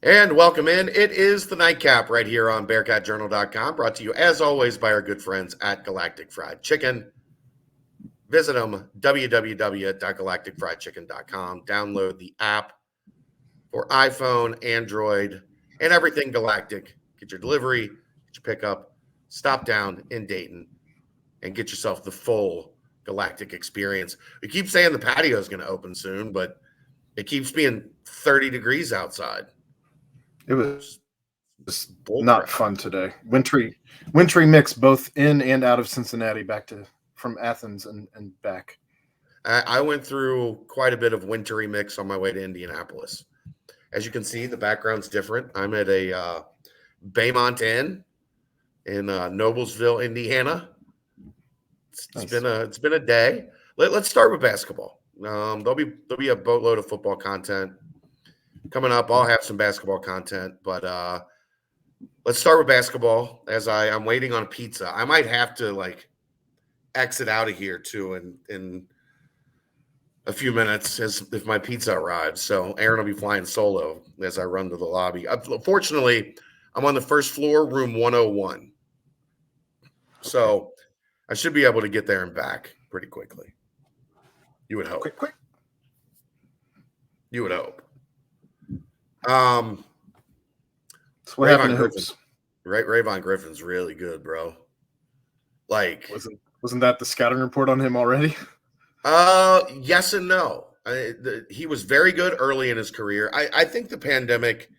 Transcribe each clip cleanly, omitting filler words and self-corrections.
And welcome in. It is the Nightcap right here on BearcatJournal.com, brought to you as always by our good friends at Galactic Fried Chicken. Visit them, www.galacticfriedchicken.com. Download the app for iPhone, Android, and everything Galactic. Get your delivery, get your pickup, stop down in Dayton, and get yourself the full Galactic experience. We keep saying the patio is going to open soon, but it keeps being 30 degrees outside. It was not fun today. Wintry mix both in and out of Cincinnati from Athens and back. I went through quite a bit of wintry mix on my way to Indianapolis. As you can see, the background's different. I'm at a Baymont Inn in Noblesville, Indiana. It's been a day. Let's start with basketball. There'll be a boatload of football content coming up. I'll have some basketball content, but let's start with basketball. As I'm waiting on pizza, I might have to exit out of here too in a few minutes if my pizza arrives. So Aaron will be flying solo as I run to the lobby. Fortunately, I'm on the first floor, room 101. So I should be able to get there and back pretty quickly. You would hope. Quick. You would hope. So what happened to Hoops? Rayvon Griffin's really good, bro. Wasn't that the scouting report on him already? Yes and no. He was very good early in his career. I think the pandemic.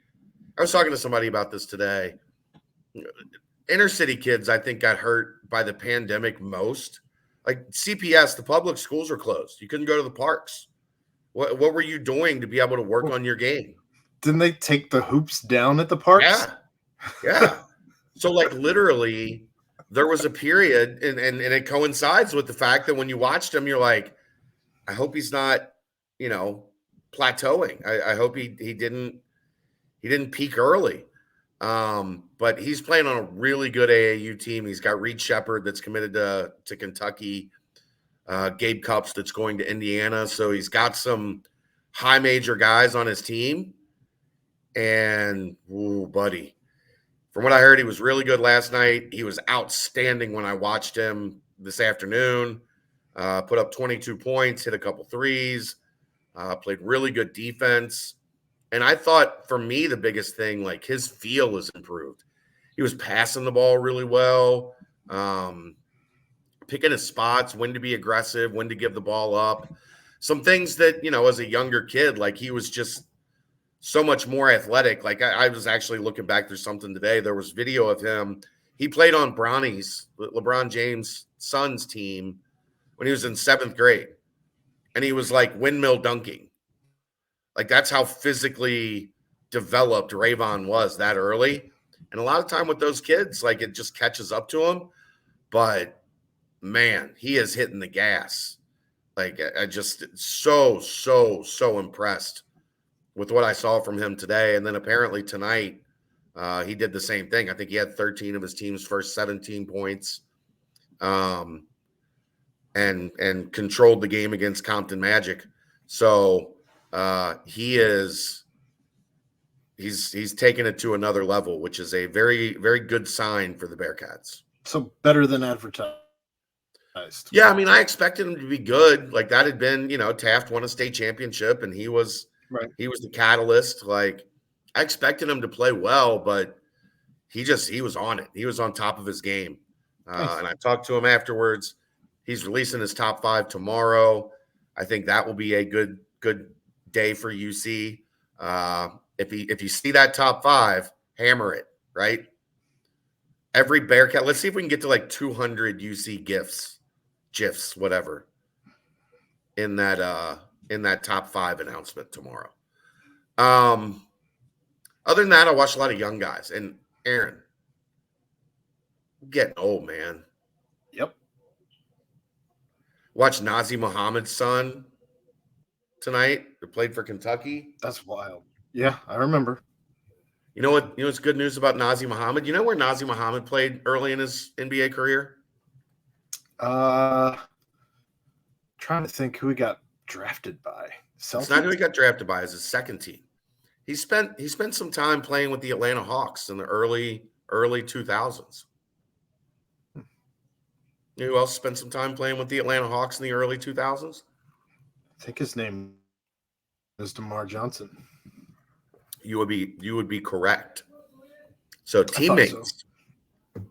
I was talking to somebody about this today. Inner city kids, I think, got hurt by the pandemic most. Like CPS, the public schools are closed. You couldn't go to the parks. What were you doing to be able to work on your game? Didn't they take the hoops down at the parks? Yeah. So literally, there was a period, and it coincides with the fact that when you watched him, you're like, I hope he's not, plateauing. I hope he didn't peak early. But he's playing on a really good AAU team. He's got Reed Shepard that's committed to Kentucky, Gabe Cupps that's going to Indiana. So he's got some high major guys on his team. And, buddy, from what I heard, he was really good last night. He was outstanding when I watched him this afternoon. Put up 22 points, hit a couple threes, played really good defense. And I thought, for me, the biggest thing, his feel has improved. He was passing the ball really well, picking his spots, when to be aggressive, when to give the ball up. Some things that, as a younger kid, he was just so much more athletic. I was actually looking back through something today. There was video of him. He played on Bronny's, LeBron James' son's team, when he was in 7th grade. And he was windmill dunking. That's how physically developed Rayvon was that early. And a lot of time with those kids, it just catches up to him. But, man, he is hitting the gas. I just so impressed with what I saw from him today. And then apparently tonight, he did the same thing. I think he had 13 of his team's first 17 points. And controlled the game against Compton Magic. So he's taken it to another level, which is a very, very good sign for the Bearcats. So better than advertised. Yeah, I mean, I expected him to be good. That had been, Taft won a state championship, and he was the catalyst. I expected him to play well, but he was on it. He was on top of his game. And I talked to him afterwards. He's releasing his top 5 tomorrow. I think that will be a good day for UC. If you see that top 5, hammer it, right? Every Bearcat. Let's see if we can get to 200 UC GIFs, whatever, in that top 5 announcement tomorrow. Other than that, I watched a lot of young guys. And Aaron, I'm getting old, man. Yep. Watched Nazi Muhammad's son tonight. They played for Kentucky. That's wild. Yeah, I remember. You know what's good news about Nazi Muhammad? You know where Nazi Muhammad played early in his NBA career? Trying to think who he got drafted by. It's not who he got drafted by. It's his second team. He spent some time playing with the Atlanta Hawks in the early 2000s. Who else spent some time playing with the Atlanta Hawks in the early 2000s? I think his name is DeMar Johnson. You would be correct. So teammates. So.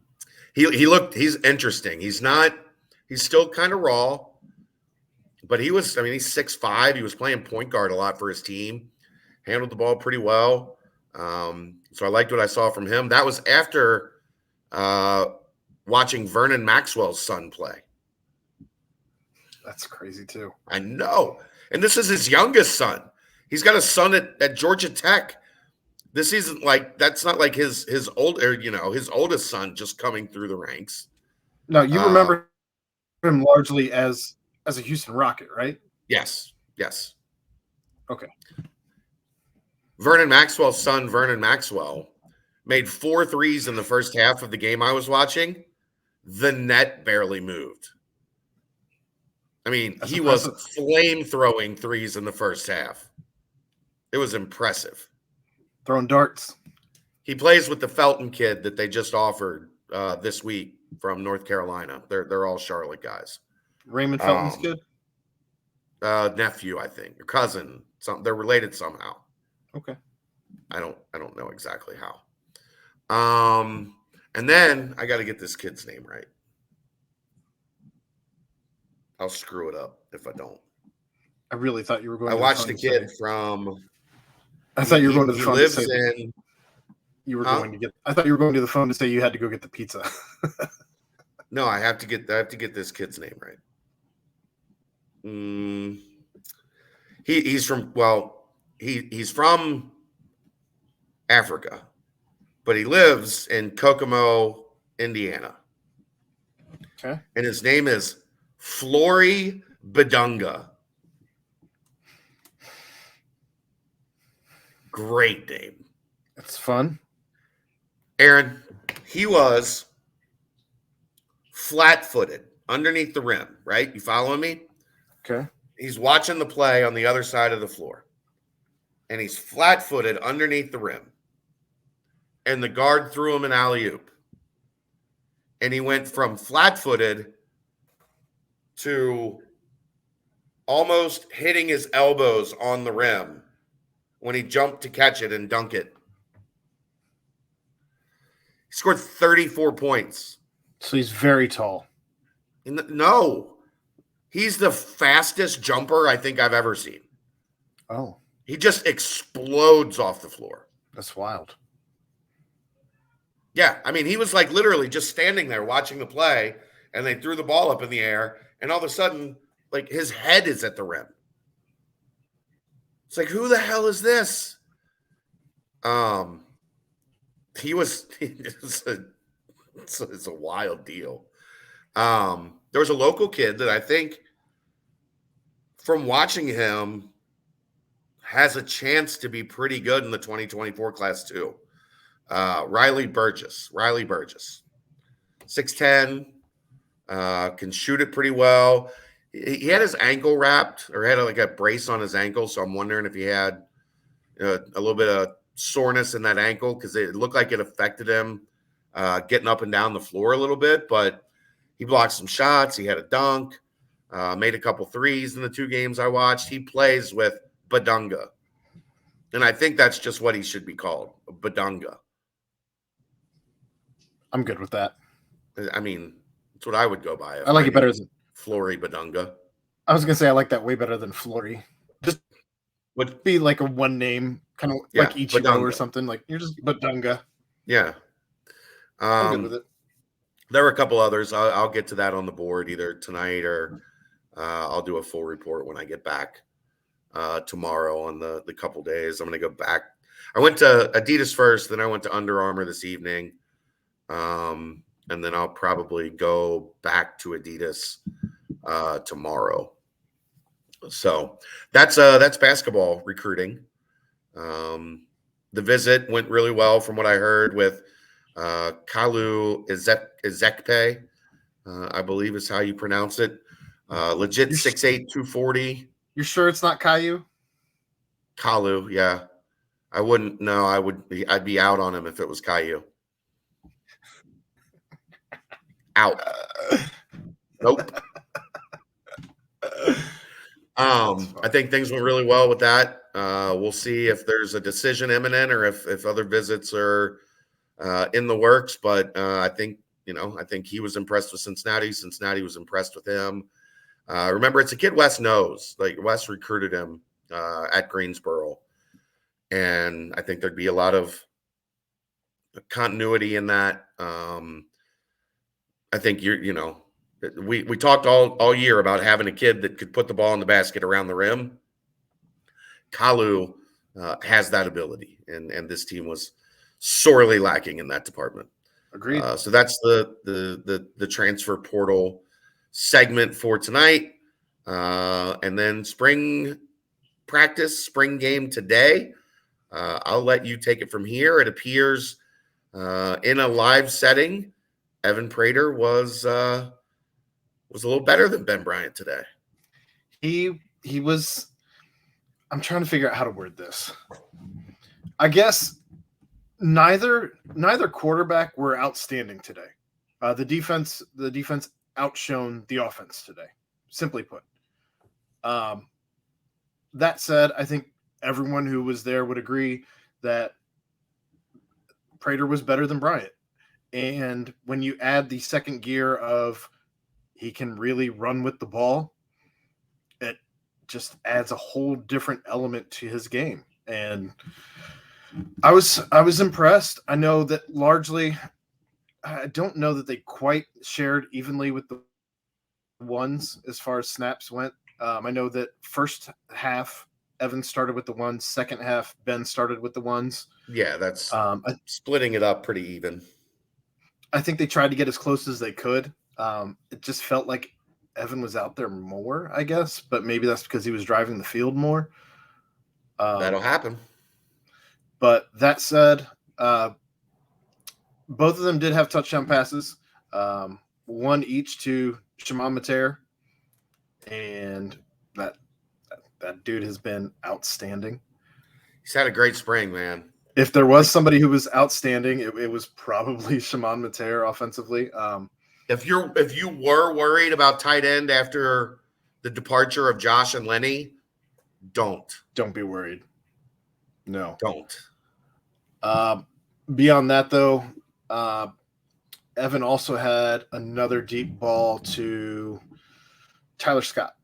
He's interesting. He's still kind of raw, but he's 6'5". He was playing point guard a lot for his team. Handled the ball pretty well. So I liked what I saw from him. That was after watching Vernon Maxwell's son play. That's crazy too. I know. And this is his youngest son. He's got a son at Georgia Tech. This isn't like, that's not like his oldest son just coming through the ranks. No, you remember him largely as a Houston Rocket, right? Yes. Okay. Vernon Maxwell's son, Vernon Maxwell, made 4 threes in the first half of the game I was watching. The net barely moved. I mean, That's he impressive. was flame-throwing threes in the first half. It was impressive. Throwing darts. He plays with the Felton kid that they just offered this week from North Carolina. They're all Charlotte guys. Raymond Felton's kid? Nephew, I think, or cousin. They're related somehow. Okay. I don't know exactly how. And then I got to get this kid's name right. I'll screw it up if I don't. I really thought you were going. I watched the kid from. I thought you were going to the phone. He lives in. You were going to get. I thought you were going to the phone to say you had to go get the pizza. No, I have to get this kid's name right. He's from Africa, but he lives in Kokomo, Indiana. Okay. And his name is Flory Bidunga. Great name. It's fun. Aaron, he was flat-footed underneath the rim, right? You following me? Okay. He's watching the play on the other side of the floor. And he's flat-footed underneath the rim. And the guard threw him an alley-oop. And he went from flat-footed to almost hitting his elbows on the rim when he jumped to catch it and dunk it. He scored 34 points. So he's very tall. No. He's the fastest jumper I think I've ever seen. Oh. He just explodes off the floor. That's wild. Yeah, I mean, he was like literally just standing there watching the play, and they threw the ball up in the air, and all of a sudden, like, his head is at the rim. It's like, who the hell is this? It's a wild deal. There was a local kid that I think, from watching him, has a chance to be pretty good in the 2024 class too. Riley Burgess, 6'10", can shoot it pretty well. He had his ankle wrapped, or had like a brace on his ankle, so I'm wondering if he had a little bit of soreness in that ankle, because it looked like it affected him getting up and down the floor a little bit. But he blocked some shots. He had a dunk, made a couple threes in the 2 games I watched. He plays with Bidunga, and I think that's just what he should be called, Bidunga. I'm good with that. I mean, that's what I would go by. I like it better than Flory Bidunga. I was gonna say I like that way better than Flory. Just would be like a one name, kind of like Ichigo Bidunga or something. Like, you're just Bidunga. Yeah. I'm good with it. There were a couple others. I'll get to that on the board either tonight, or I'll do a full report when I get back tomorrow on the couple days. I'm going to go back. I went to Adidas first, then I went to Under Armour this evening. And then I'll probably go back to Adidas tomorrow. So that's basketball recruiting. The visit went really well from what I heard with Kalu Ezekpe, I believe is how you pronounce it. Legit 6'8", 240. You're sure it's not Caillou? Kalu, yeah. I wouldn't. No, I'd be out on him if it was Caillou. Out. Nope. I think things went really well with that. We'll see if there's a decision imminent or if other visits are in the works. But I think he was impressed with Cincinnati. Cincinnati was impressed with him. Remember, it's a kid Wes knows. Like Wes recruited him at Greensboro, and I think there'd be a lot of continuity in that. I think we talked all year about having a kid that could put the ball in the basket around the rim. Kalu has that ability, and this team was sorely lacking in that department. Agreed. So that's the transfer portal segment for tonight, and then spring practice, spring game today. I'll let you take it from here. It appears in a live setting, Evan Prater was a little better than Ben Bryant today. He was. I'm trying to figure out how to word this. I guess neither quarterback were outstanding today. The defense outshone the offense today. Simply put. That said, I think everyone who was there would agree that Prater was better than Bryant. And when you add the second gear of he can really run with the ball, it just adds a whole different element to his game. And I was impressed. I know that largely, I don't know that they quite shared evenly with the ones as far as snaps went. I know that first half Evan started with the ones, second half Ben started with the ones. Yeah, that's splitting it up pretty even. I think they tried to get as close as they could. It just felt like Evan was out there more, I guess, but maybe that's because he was driving the field more. That'll happen. But that said, both of them did have touchdown passes, one each to Shimon Mater, and that dude has been outstanding. He's had a great spring, man. If there was somebody who was outstanding, it was probably Shimon Mater offensively. If you were worried about tight end after the departure of Josh and Lenny, don't be worried. No, don't. Beyond that, though, Evan also had another deep ball to Tyler Scott.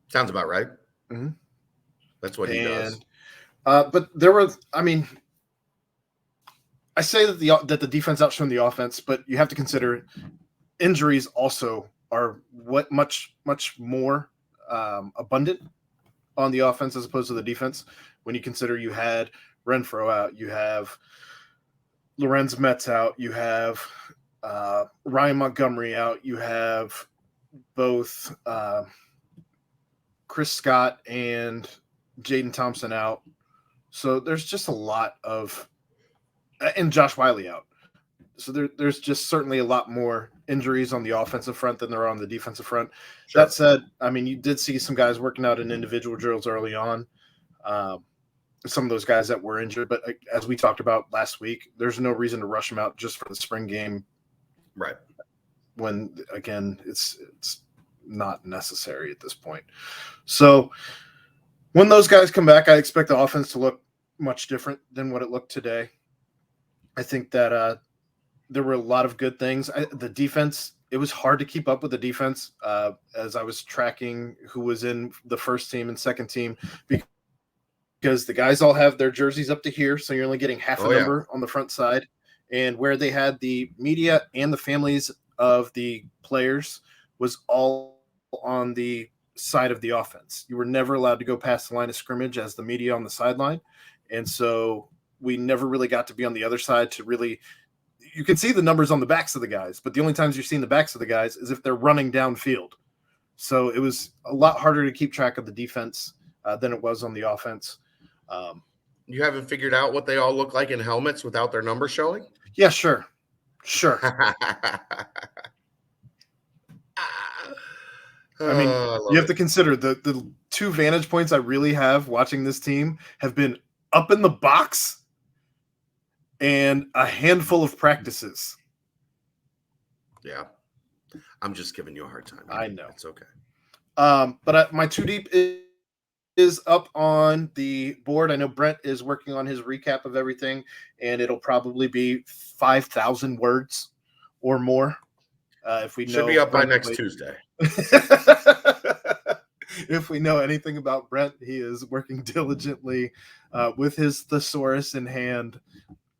Sounds about right. Mm-hmm. That's what he does. But there were, I mean, I say that the defense outshone the offense, but you have to consider injuries also are much more abundant on the offense as opposed to the defense. When you consider you had Renfro out, you have Lorenz Metz out, you have Ryan Montgomery out, you have both Chris Scott and Jaden Thompson out. So there's just a lot of – and Josh Wiley out. So there's just certainly a lot more injuries on the offensive front than there are on the defensive front. Sure. That said, I mean, you did see some guys working out in individual drills early on. Some of those guys that were injured. But as we talked about last week, there's no reason to rush them out just for the spring game. Right. When, again, it's not necessary at this point. So when those guys come back, I expect the offense to look much different than what it looked today. I think that there were a lot of good things. The defense, it was hard to keep up with the defense as I was tracking who was in the first team and second team because the guys all have their jerseys up to here, so you're only getting half a number on the front side. And where they had the media and the families of the players was all on the side of the offense. You were never allowed to go past the line of scrimmage as the media on the sideline. And so we never really got to be on the other side to really – you can see the numbers on the backs of the guys, but the only times you're seeing the backs of the guys is if they're running downfield. So it was a lot harder to keep track of the defense than it was on the offense. You haven't figured out what they all look like in helmets without their number showing? Yeah, sure. I mean, love you have it. to consider the two vantage points I really have watching this team have been up in the box and a handful of practices. Yeah. I'm just giving you a hard time. I know. It's okay. But my Too Deep is up on the board. I know Brent is working on his recap of everything, and it'll probably be 5,000 words or more. If we Should know be up by Brent next Tuesday. If we know anything about Brent, he is working diligently with his thesaurus in hand,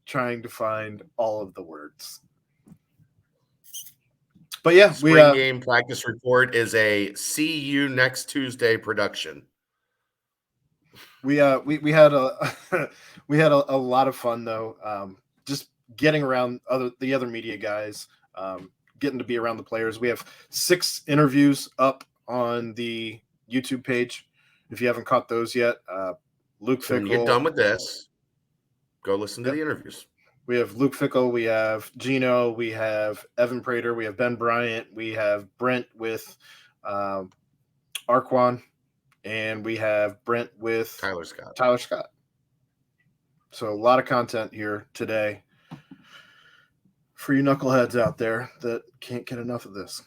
trying to find all of the words. But yeah, Spring game practice report is a see you next Tuesday production. we had a we had a lot of fun though. Just getting around the other media guys, getting to be around the players. We have 6 interviews up on the YouTube page. If you haven't caught those yet, Luke So when you get Fickle. done with this, go listen to the interviews. We have Luke Fickle, we have Gino, we have Evan Prater, we have Ben Bryant, we have Brent with Arquan, and we have Brent with Tyler Scott. So a lot of content here today for you knuckleheads out there that can't get enough of this.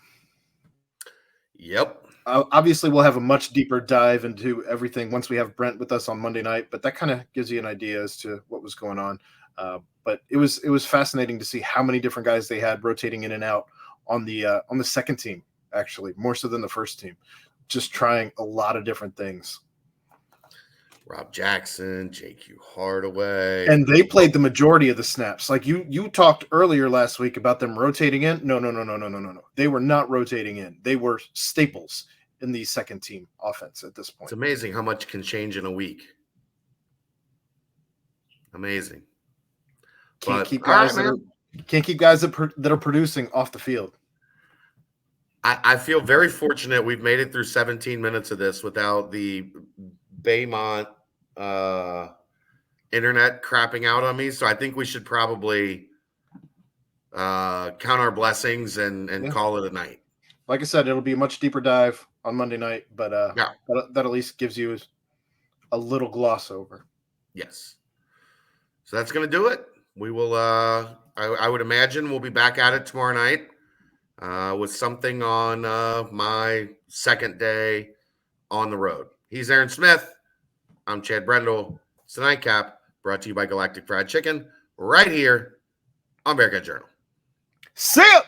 Yep. Obviously, we'll have a much deeper dive into everything once we have Brent with us on Monday night, but that kind of gives you an idea as to what was going on. But it was fascinating to see how many different guys they had rotating in and out on the second team, actually, more so than the first team, just trying a lot of different things. Rob Jackson, JQ Hardaway. And they played the majority of the snaps. Like you talked earlier last week about them rotating in. No. They were not rotating in. They were staples in the second team offense at this point. It's amazing how much can change in a week. Amazing. Can't keep guys that are producing off the field. I feel very fortunate we've made it through 17 minutes of this without the Baymont internet crapping out on me. So I think we should probably count our blessings and call it a night. Like I said, it'll be a much deeper dive on Monday night, but that at least gives you a little gloss over. Yes. So that's going to do it. We will, I would imagine we'll be back at it tomorrow night with something on my second day on the road. He's Aaron Smith. I'm Chad Brendel. It's the Nightcap, brought to you by Galactic Fried Chicken, right here on Bearcat Journal. See ya!